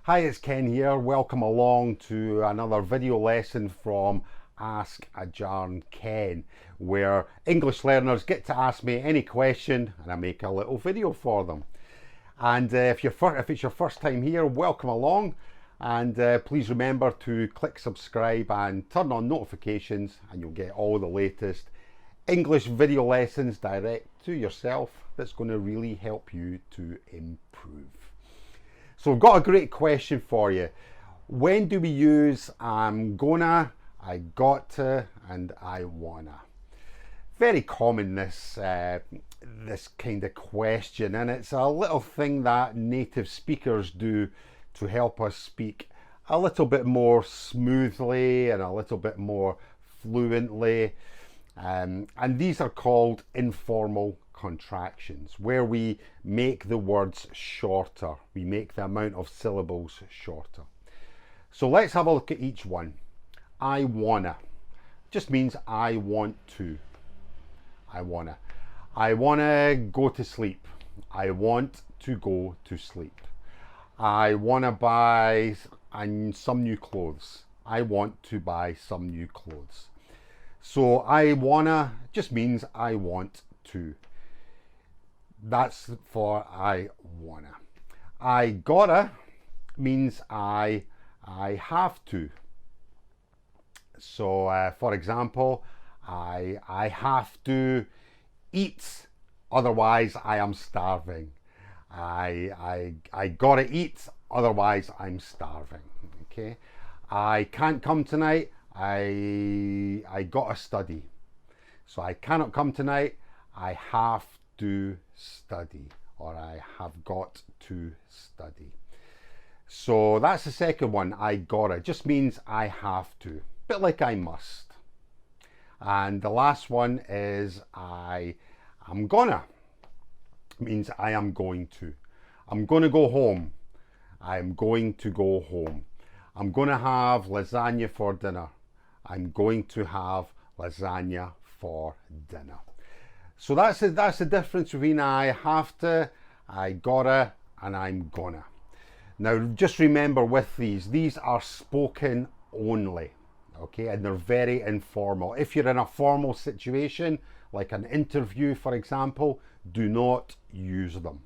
Hi, it's Ken here. Welcome along to another video lesson from Ask Ajarn Ken, where English learners get to ask me any question and I make a little video for them. And if it's your first time here, welcome along. And please remember to click subscribe and turn on notifications and you'll get all the latest English video lessons direct to yourself that's going to really help you to improve. So we've got a great question for you. When do we use I'm gonna, I got to, and I wanna? Very common, this kind of question, and it's a little thing that native speakers do to help us speak a little bit more smoothly and a little bit more fluently. And these are called informal contractions, where we make the words shorter. We make the amount of syllables shorter. So let's have a look at each one. I wanna just means I want to. I wanna go to sleep. I want to go to sleep. I wanna buy some new clothes. I want to buy some new clothes. So I wanna just means I want to. That's for I wanna. I gotta means I have to. So for example, I have to eat, otherwise I am starving. I gotta eat, otherwise I'm starving. Okay. I can't come tonight. I gotta study. So I cannot come tonight. I have to study, or I have got to study. So that's the second one. I gotta just means I have to, bit like I must. And the last one is I'm gonna, means I am going to. I'm gonna go home. I'm going to go home. I'm gonna have lasagna for dinner. I'm going to have lasagna for dinner. So that's the difference between I have to, I gotta, and I'm gonna. Now just remember with these are spoken only, okay, and they're very informal. If you're in a formal situation, like an interview for example, do not use them,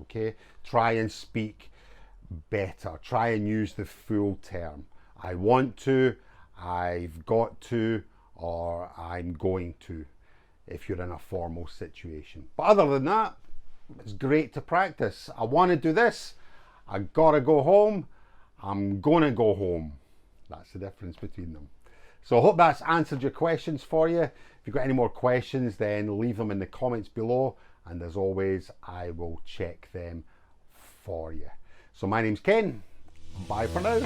okay? Try and speak better. Try and use the full term. I want to, I've got to, or I'm going to, if you're in a formal situation. But other than that, it's great to practice. I want to do this. I gotta go home. I'm gonna go home. That's the difference between them. So I hope that's answered your questions for you. If you've got any more questions, then leave them in the comments below. And as always, I will check them for you. So my name's Ken. Bye for now.